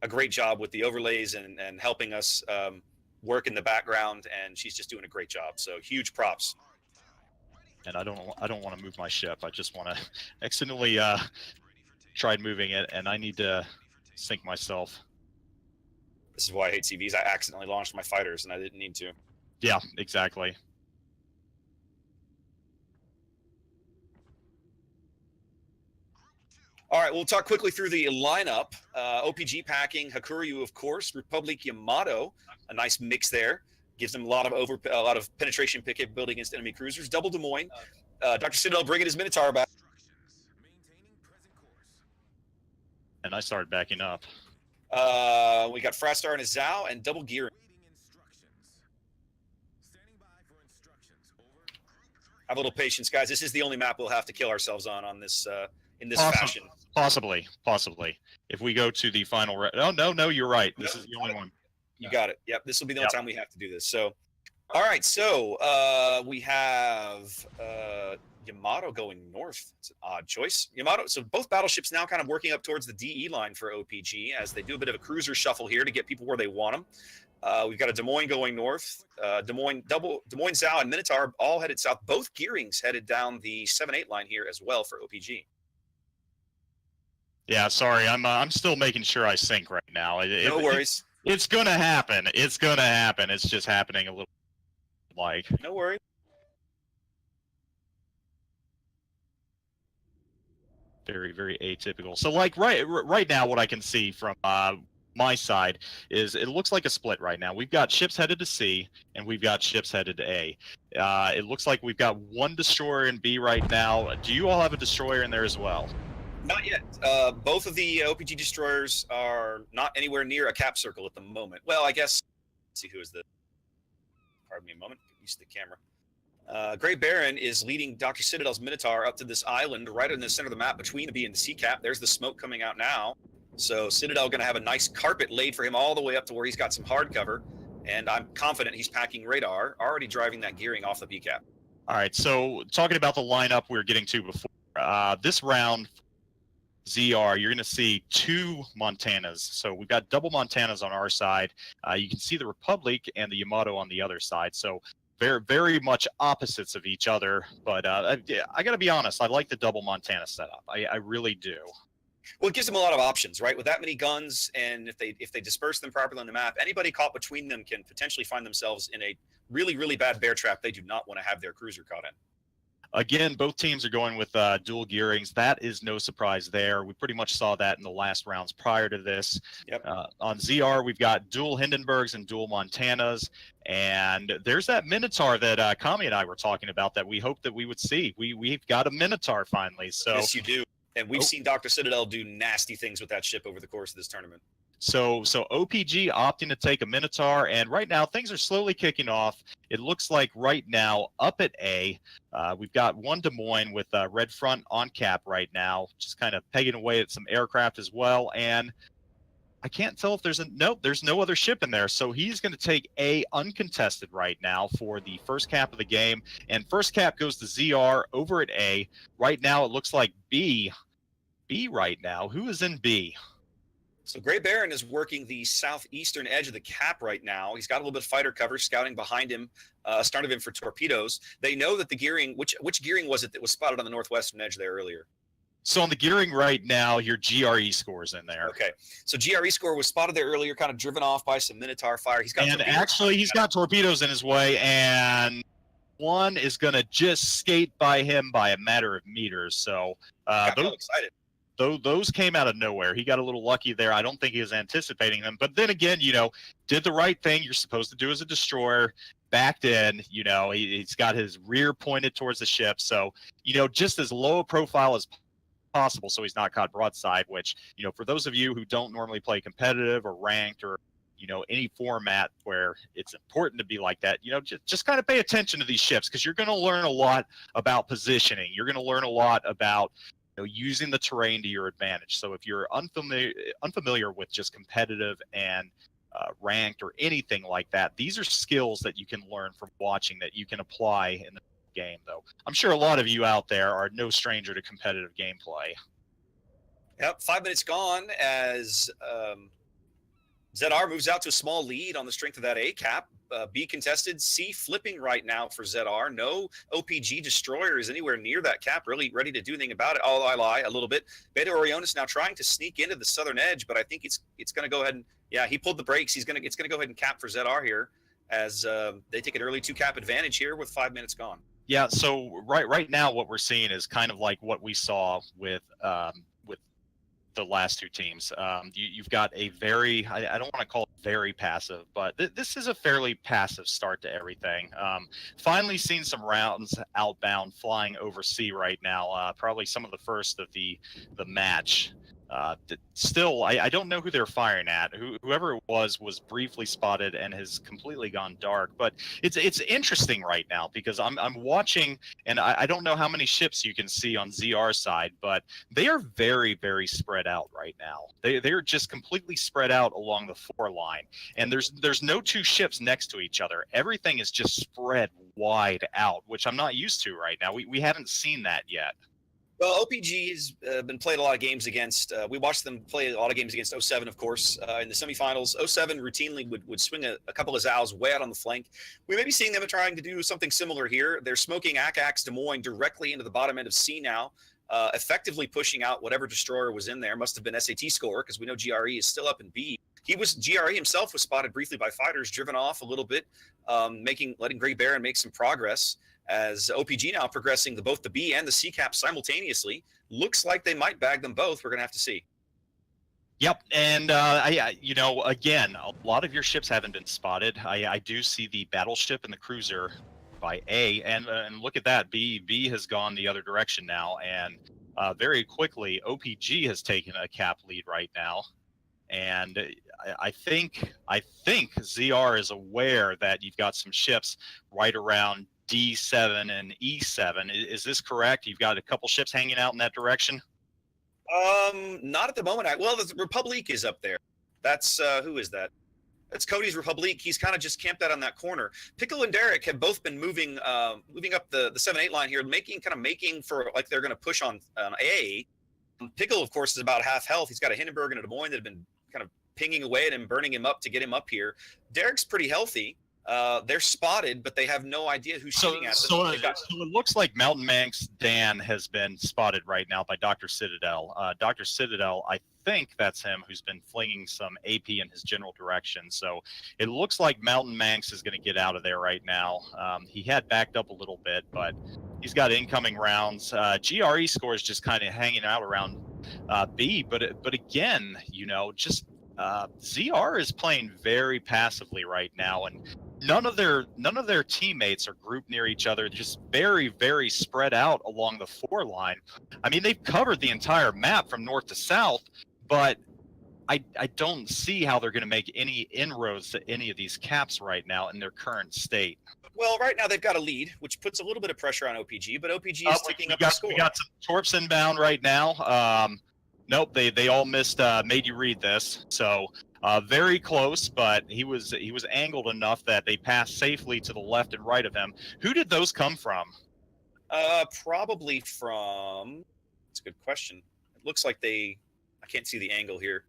a great job with the overlays and helping us work in the background, and she's just doing a great job. So huge props. And I don't want to move my ship. I just want to accidentally tried moving it, and I need to sync myself. This is why I hate CVs. I accidentally launched my fighters, and I didn't need to. Yeah, exactly. All right, we'll talk quickly through the lineup. OPG packing Hakuryu, of course. Republic Yamato, a nice mix there. Gives them a lot of penetration pick capability against enemy cruisers. Double Des Moines. Dr. Citadel bringing his Minotaur back. And I started backing up. We got Frastar and a Zhao and double gearing. Have a little patience, guys. This is the only map we'll have to kill ourselves on this in this fashion. Possibly. If we go to the final oh no, you're right. This is the only one. You got it. Yep, this will be the only time we have to do this. So, all right. So we have Yamato going north. It's an odd choice. Yamato. So both battleships now kind of working up towards the DE line for OPG as they do a bit of a cruiser shuffle here to get people where they want them. We've got a Des Moines going north. Des Moines, Zhao, and Minotaur all headed south. Both gearings headed down the 7-8 line here as well for OPG. Yeah, sorry, I'm still making sure I sync right now. No worries. It's gonna happen. It's gonna happen. It's just happening a little. No worries. Very, very atypical. So right now, what I can see from my side is it looks like a split right now. We've got ships headed to C and we've got ships headed to A. It looks like we've got one destroyer in B right now. Do you all have a destroyer in there as well? Not yet. Both of the OPG destroyers are not anywhere near a cap circle at the moment. Well, I guess. Let's see who is the. Pardon me a moment. Get used to the camera. Grey Baron is leading Dr. Citadel's Minotaur up to this island right in the center of the map between the B and the C cap. There's the smoke coming out now. So Citadel going to have a nice carpet laid for him all the way up to where he's got some hard cover. And I'm confident he's packing radar, already driving that gearing off the B cap. All right. So talking about the lineup we were getting to before, this round, ZR, you're going to see two Montanas. So we've got double Montanas on our side. You can see the Republic and the Yamato on the other side. So very, very much opposites of each other. But I got to be honest, I like the double Montana setup. I really do. Well, it gives them a lot of options, right? With that many guns, and if they disperse them properly on the map, anybody caught between them can potentially find themselves in a really, really bad bear trap they do not want to have their cruiser caught in. Again, both teams are going with dual gearings. That is no surprise there. We pretty much saw that in the last rounds prior to this. Yep. On ZR, we've got dual Hindenburgs and dual Montanas. And there's that Minotaur that Kami and I were talking about that we hoped that we would see. We've got a Minotaur finally. So yes, you do. And we've seen Dr. Citadel do nasty things with that ship over the course of this tournament. So OPG opting to take a Minotaur, and right now things are slowly kicking off. It looks like right now up at A, we've got one Des Moines with red front on cap right now, just kind of pegging away at some aircraft as well. And I can't tell if there's no other ship in there. So he's going to take A uncontested right now for the first cap of the game. And first cap goes to ZR over at A. Right now it looks like B right now. Who is in B? So Grey Baron is working the southeastern edge of the cap right now. He's got a little bit of fighter cover, scouting behind him, started him for torpedoes. They know that the gearing, which gearing was it that was spotted on the northwestern edge there earlier? So on the gearing right now, your GRE score's in there. Okay, so GRE score was spotted there earlier, kind of driven off by some Minotaur fire. He's got torpedoes in his way, and one is going to just skate by him by a matter of meters. So I'm excited. Those came out of nowhere. He got a little lucky there. I don't think he was anticipating them. But then again, did the right thing you're supposed to do as a destroyer, backed in, he's got his rear pointed towards the ship. So, just as low a profile as possible so he's not caught broadside, which, for those of you who don't normally play competitive or ranked or, any format where it's important to be like that, just kind of pay attention to these ships because you're going to learn a lot about positioning. You're going to learn a lot about using the terrain to your advantage. So if you're unfamiliar with just competitive and ranked or anything like that, these are skills that you can learn from watching that you can apply in the game, though. I'm sure a lot of you out there are no stranger to competitive gameplay. Yep, 5 minutes gone as ZR moves out to a small lead on the strength of that A cap. B contested, C flipping right now for ZR. No OPG destroyer is anywhere near that cap, really ready to do anything about it. Oh, I lie a little bit. Beta Orionis now trying to sneak into the southern edge, but I think it's going to go ahead and, yeah, he pulled the brakes. It's going to go ahead and cap for ZR here as they take an early 2-cap advantage here with 5 minutes gone. Yeah, so right now what we're seeing is kind of like what we saw with the last two teams. You've got a very, I don't want to call it very passive, but this is a fairly passive start to everything. Finally seen some rounds outbound flying over C right now, probably some of the first of the match. Still, I don't know who they're firing at. Whoever it was briefly spotted and has completely gone dark. But it's interesting right now because I'm watching, and I don't know how many ships you can see on ZR side, but they are very, very spread out right now. They're just completely spread out along the 4 line, and there's no 2 ships next to each other. Everything is just spread wide out, which I'm not used to right now. We haven't seen that yet. Well, OPG has been played a lot of games against. We watched them play a lot of games against 07, of course, in the semifinals. 07 routinely would swing a couple of Zows way out on the flank. We may be seeing them trying to do something similar here. They're smoking Akax Des Moines directly into the bottom end of C now, effectively pushing out whatever destroyer was in there. Must have been SAT score because we know GRE is still up in B. GRE himself was spotted briefly by fighters, driven off a little bit, letting Grey Baron make some progress. As OPG now progressing both the B and the C cap simultaneously. Looks like they might bag them both. We're going to have to see. Yep, and again, a lot of your ships haven't been spotted. I do see the battleship and the cruiser by A, and look at that. B has gone the other direction now, and very quickly OPG has taken a cap lead right now. And I think ZR is aware that you've got some ships right around D7 and E7. Is this correct? You've got a couple ships hanging out in that direction? Not at the moment. Well, the Republique is up there. That's who is that? That's Cody's Republique. He's kind of just camped out on that corner. Pickle and Derek have both been moving up the 7-8 line here, making for like they're going to push on A. Pickle, of course, is about half health. He's got a Hindenburg and a Des Moines that have been kind of pinging away at him, burning him up to get him up here. Derek's pretty healthy. They're spotted, but they have no idea who's shooting at them. So it looks like Mountain Manx Dan has been spotted right now by Dr. Citadel. Dr. Citadel, I think that's him, who's been flinging some AP in his general direction. So it looks like Mountain Manx is going to get out of there right now. He had backed up a little bit, but he's got incoming rounds. GRE score is just kind of hanging out around B, but again, just ZR is playing very passively right now, and none of their teammates are grouped near each other. Just very, very spread out along the 4 line. I mean, they've covered the entire map from north to south, but I don't see how they're going to make any inroads to any of these caps right now in their current state. Well, right now they've got a lead, which puts a little bit of pressure on OPG, but OPG is taking up the score. We got some torps inbound right now. Nope, they all missed. Made you read this, so very close, but he was angled enough that they passed safely to the left and right of him. Who did those come from? Probably from. That's a good question. It looks like I can't see the angle here.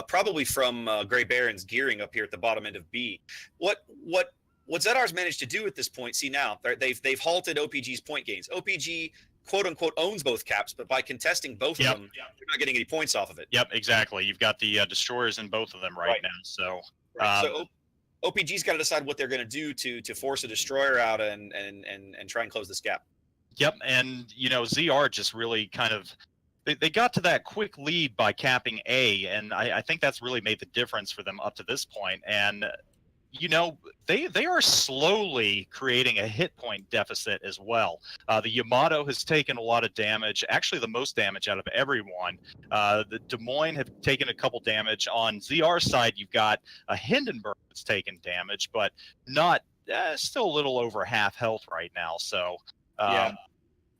Probably from Grey Baron's gearing up here at the bottom end of B. What ZR's managed to do at this point? See now they've halted OPG's point gains. OPG, quote unquote, owns both caps, but by contesting both of them, you're not getting any points off of it. Yep, exactly. You've got the destroyers in both of them right now. So, so OPG's got to decide what they're going to do to force a destroyer out and try and close this gap. Yep, and ZR just really kind of they got to that quick lead by capping A, and I think that's really made the difference for them up to this point. And they are slowly creating a hit point deficit as well. The Yamato has taken a lot of damage, actually the most damage out of everyone. The Des Moines have taken a couple damage. On ZR side, you've got a Hindenburg that's taken damage, but not still a little over half health right now. So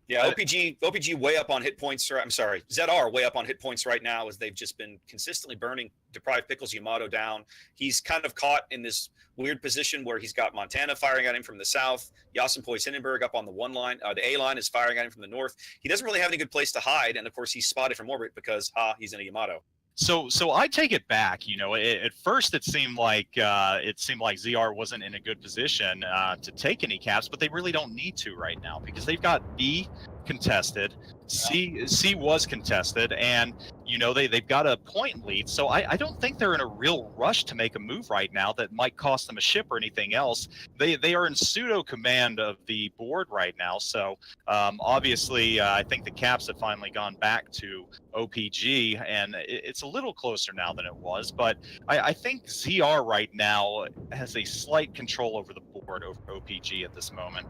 yeah, OPG way up on hit points. I'm sorry, ZR way up on hit points right now as they've just been consistently burning Deprived Pickles Yamato down. He's kind of caught in this weird position where he's got Montana firing at him from the south. Yasenpoy's Hindenburg up on the 1 line. The A line is firing at him from the north. He doesn't really have any good place to hide, and of course he's spotted from orbit because he's in a Yamato. So I take it back. At first it seemed like ZR wasn't in a good position to take any caps, but they really don't need to right now because they've got B contested, C was contested, and they've got a point lead. So I don't think they're in a real rush to make a move right now that might cost them a ship or anything else. They are in pseudo command of the board right now. So obviously I think the caps have finally gone back to OPG, and it's a little closer now than it was. But I think ZR right now has a slight control over the board over OPG at this moment.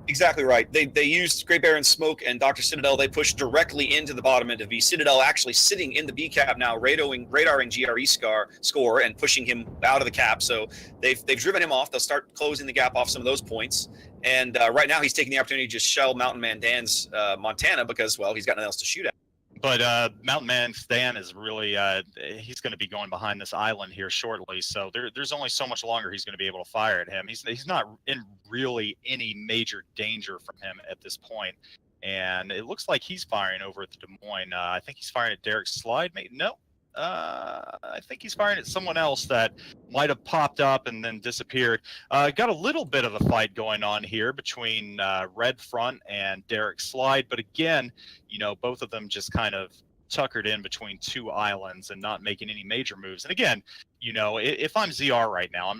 Exactly right. They used Great Baron Smoke and Dr. Citadel. They pushed directly into the bottom end of B. Citadel actually sitting in the B cap now, radaring GRE score and pushing him out of the cap. So they've driven him off. They'll start closing the gap off some of those points. And right now he's taking the opportunity to just shell Mountain Man Dan's Montana because, well, he's got nothing else to shoot at. But Mountain Man Dan is really he's going to be going behind this island here shortly, so there's only so much longer he's going to be able to fire at him. He's not in really any major danger from him at this point, and it looks like he's firing over at the Des Moines. I think he's firing at Derek's slide. No, I think he's firing at someone else that might have popped up and then disappeared. Got a little bit of a fight going on here between Red Front and Derek Slide, but again, both of them just kind of tuckered in between two islands and not making any major moves. And again, if I'm ZR right now,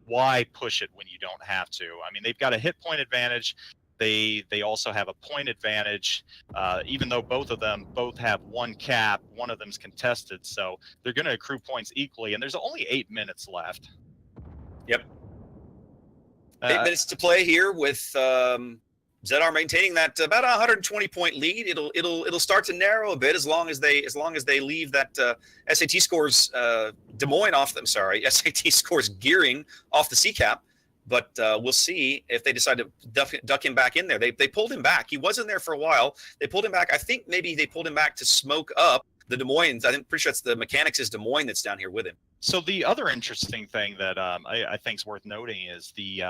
why push it when you don't have to? I mean, they've got a hit point advantage. They also have a point advantage, even though both of them have one cap. One of them's contested, so they're going to accrue points equally. And there's only 8 minutes left. Yep. 8 minutes to play here with ZR maintaining that about 120 point lead. It'll start to narrow a bit as long as they leave that SAT scores Des Moines off them. Sorry, SAT scores gearing off the C cap. But we'll see if they decide to duck him back in there. They pulled him back. He wasn't there for a while. They pulled him back. I think maybe they pulled him back to smoke up the Des Moines. I'm pretty sure it's the Mechanics is Des Moines that's down here with him. So the other interesting thing that I think is worth noting is the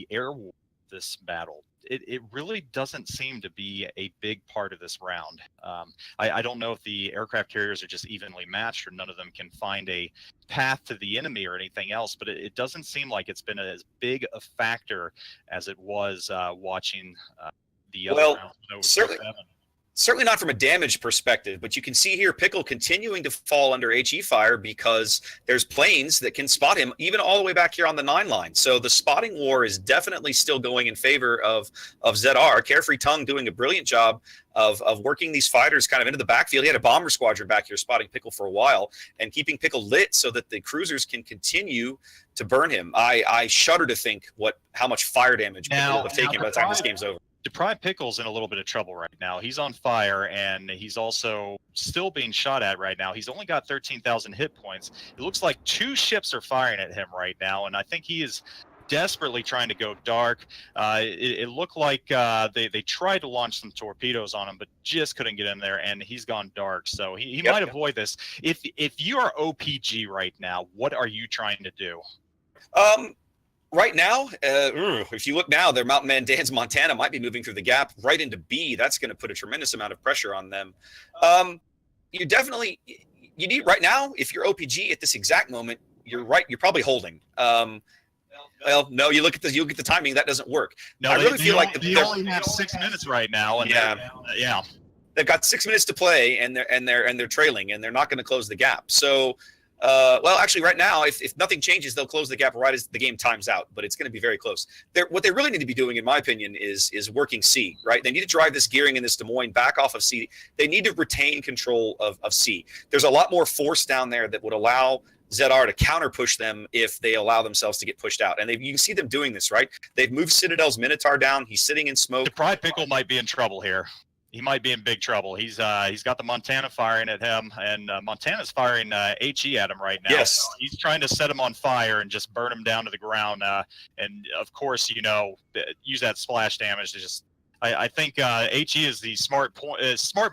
air war of this battle. It really doesn't seem to be a big part of this round. I don't know if the aircraft carriers are just evenly matched or none of them can find a path to the enemy or anything else, but it doesn't seem like it's been as big a factor as it was watching the other rounds. Certainly not from a damage perspective, but you can see here Pickle continuing to fall under HE fire because there's planes that can spot him even all the way back here on the 9 line. So the spotting war is definitely still going in favor of ZR. Carefree Tongue doing a brilliant job of working these fighters kind of into the backfield. He had a bomber squadron back here spotting Pickle for a while and keeping Pickle lit so that the cruisers can continue to burn him. I shudder to think how much fire damage Pickle will have taken by the time this game's over. Deprived Pickle's in a little bit of trouble right now. He's on fire, and he's also still being shot at right now. He's only got 13,000 hit points. It looks like 2 ships are firing at him right now, and I think he is desperately trying to go dark. It looked like they tried to launch some torpedoes on him, but just couldn't get in there, and he's gone dark. So he might avoid this. If you are OPG right now, what are you trying to do? Right now, if you look now, their Mountain Man Dan's Montana might be moving through the gap right into B. That's going to put a tremendous amount of pressure on them. You need right now, if you're OPG at this exact moment, you're right. You're probably holding. Well, no, you look at the timing. That doesn't work. No, I really feel like they only have 6 minutes right now. And yeah, they've got 6 minutes to play, and they're trailing, and they're not going to close the gap. So. Well, actually, right now, if nothing changes, they'll close the gap right as the game times out. But it's going to be very close. What they really need to be doing, in my opinion, is working C. Right? They need to drive this gearing in this Des Moines back off of C. They need to retain control of C. There's a lot more force down there that would allow ZR to counter push them if they allow themselves to get pushed out. And you can see them doing this. Right? They've moved Citadel's Minotaur down. He's sitting in smoke. The Pride Pickle might be in trouble here. He might be in big trouble. He's got the Montana firing at him, and Montana's firing HE at him right now. Yes. So he's trying to set him on fire and just burn him down to the ground. And of course, use that splash damage to just. I think HE is the smart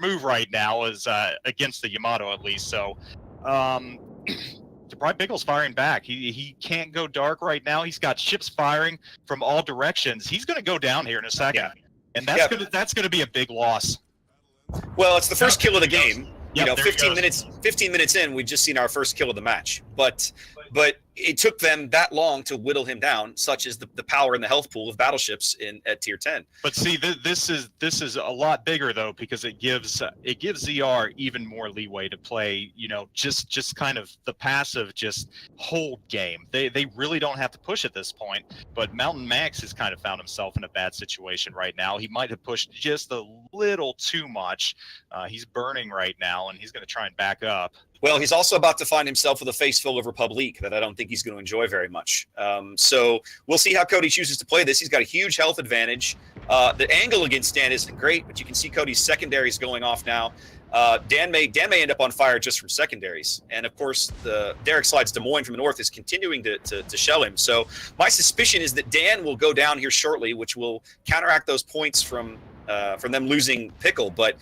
move right now, is against the Yamato at least. So, the Pride Pickle's firing back. He can't go dark right now. He's got ships firing from all directions. He's going to go down here in a second. Yeah. And that's gonna be a big loss. Well, it's the first kill of the game. Yep, there he 15 goes. minutes in, we've just seen our first kill of the match. But it took them that long to whittle him down, such as the power and the health pool of battleships at tier 10. But see, this is a lot bigger though, because it gives ZR even more leeway to play, just kind of the passive, just hold game. They really don't have to push at this point. But Mountain Max has kind of found himself in a bad situation right now. He might have pushed just a little too much. He's burning right now, and he's going to try and back up. Well, he's also about to find himself with a face full of Republic that I don't think he's going to enjoy very much. So we'll see how Cody chooses to play this. He's got a huge health advantage. The angle against Dan isn't great, but you can see Cody's secondaries going off now. Dan may end up on fire just from secondaries. And, of course, the Derek Slides Des Moines from the north is continuing to shell him. So my suspicion is that Dan will go down here shortly, which will counteract those points from them losing Pickle. But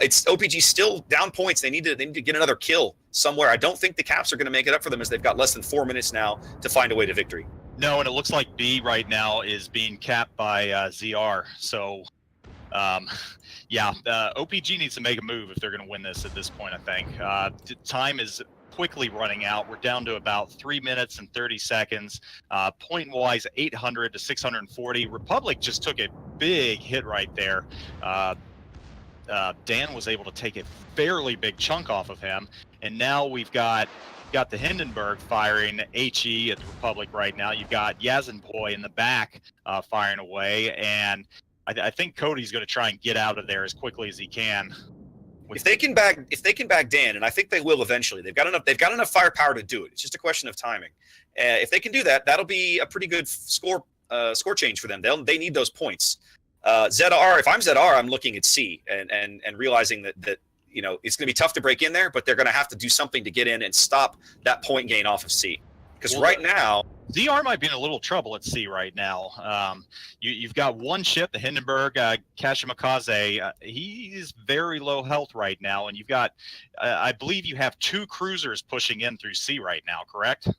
it's OPG still down points. They need to get another kill somewhere. I don't think the Caps are going to make it up for them, as they've got less than 4 minutes now to find a way to victory. No, and it looks like B right now is being capped by ZR. So, OPG needs to make a move if they're going to win this at this point, I think. Time is quickly running out. We're down to about 3 minutes and 30 seconds. Point-wise, 800 to 640. Republic just took a big hit right there. Dan was able to take a fairly big chunk off of him, and now we've got the Hindenburg firing HE at the Republic right now. You've got Yazinboy in the back firing away, and I think Cody's going to try and get out of there as quickly as he can. If they can back Dan, and I think they will eventually, they've got enough firepower to do it. It's just a question of timing. If they can do that, that'll be a pretty good score change for them. They need those points. ZR, if I'm ZR, I'm looking at C and realizing that it's going to be tough to break in there, but they're going to have to do something to get in and stop that point gain off of C. Because right now, ZR might be in a little trouble at sea right now. You've got one ship, the Hindenburg, Kashimakaze. He's very low health right now, and you've got, I believe you have 2 cruisers pushing in through sea right now, correct?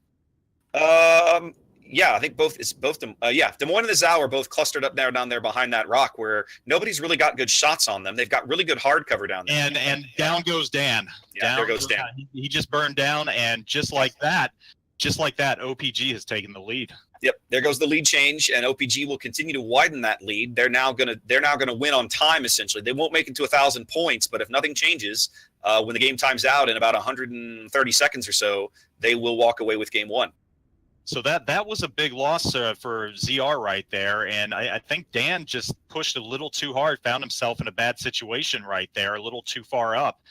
Yeah, I think both. It's both. Des Moines and the Zao are both clustered up down there behind that rock, where nobody's really got good shots on them. They've got really good hard cover down there. And down goes Dan. Yeah, there goes Dan. He just burned down, and just like that, OPG has taken the lead. Yep, there goes the lead change, and OPG will continue to widen that lead. They're now gonna win on time. Essentially, they won't make it to 1,000 points, but if nothing changes, when the game times out in about 130 seconds or so, they will walk away with game 1. So that was a big loss for ZR right there, and I think Dan just pushed a little too hard, found himself in a bad situation right there, a little too far up.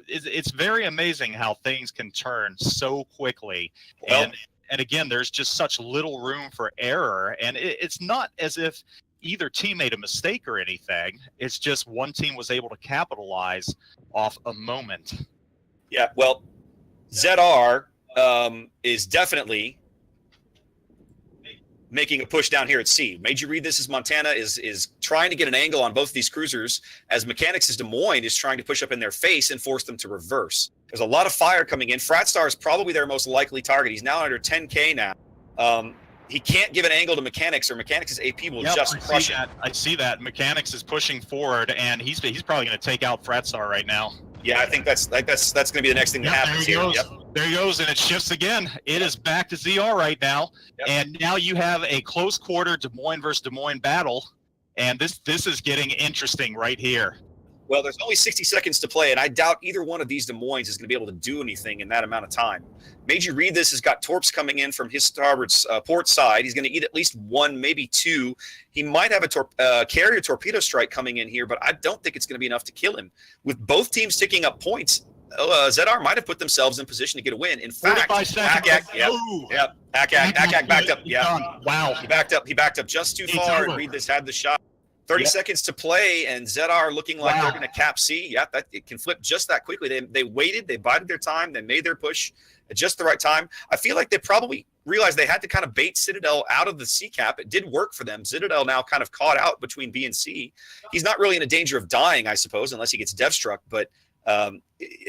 It's very amazing how things can turn so quickly, and again, there's just such little room for error, and it's not as if either team made a mistake or anything. It's just one team was able to capitalize off a moment. Yeah, well, ZR is definitely making a push down here at sea. Made you read this as Montana is trying to get an angle on both of these cruisers, as Mechanics' Des Moines is trying to push up in their face and force them to reverse. There's a lot of fire coming in. Fratstar is probably their most likely target. He's now under 10K now. He can't give an angle to Mechanics, or Mechanics' AP will just crush it. I see that. Mechanics is pushing forward, and he's probably going to take out Fratstar right now. Yeah, I think that's going to be the next thing that happens here. Yep. There he goes, and it shifts again. It is back to ZR right now, and now you have a close quarter Des Moines versus Des Moines battle, and this is getting interesting right here. Well, there's only 60 seconds to play, and I doubt either one of these Des Moines is going to be able to do anything in that amount of time. Made you read this has got torps coming in from his starboard port side. He's going to eat at least 1, maybe 2. He might have a carrier torpedo strike coming in here, but I don't think it's going to be enough to kill him. With both teams ticking up points, ZR might have put themselves in position to get a win. In fact, Akak backed up. Yeah, wow, he backed up just too far, and Reed this had the shot. 30 seconds to play, and ZR looking like they're going to cap C. Yeah, it can flip just that quickly. They waited, they bided their time, they made their push at just the right time. I feel like they probably realized they had to kind of bait Citadel out of the C cap. It did work for them. Citadel now kind of caught out between B and C. He's not really in a danger of dying, I suppose, unless he gets dev struck, but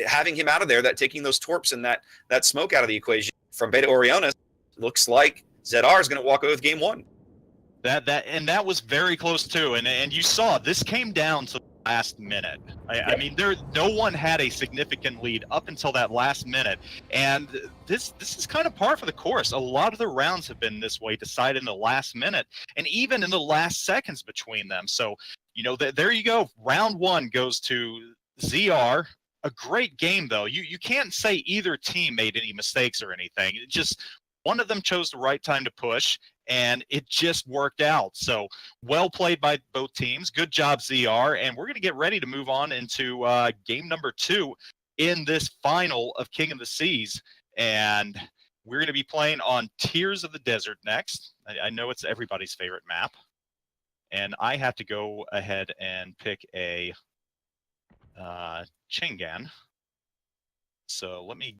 having him out of there, taking those torps and that smoke out of the equation from Beta Orionis, looks like ZR is going to walk away with game 1. That was very close too, and you saw this came down to last minute. I mean, no one had a significant lead up until that last minute, and this is kind of par for the course. A lot of the rounds have been this way, decided in the last minute, and even in the last seconds between them. So, there you go. Round one goes to ZR. A great game, though. You can't say either team made any mistakes or anything. It just one of them chose the right time to push, and it just worked out. So well played by both teams. Good job, ZR. And we're going to get ready to move on into game number 2 in this final of King of the Seas. And we're going to be playing on Tears of the Desert next. I know it's everybody's favorite map. And I have to go ahead and pick a Chingan. So let me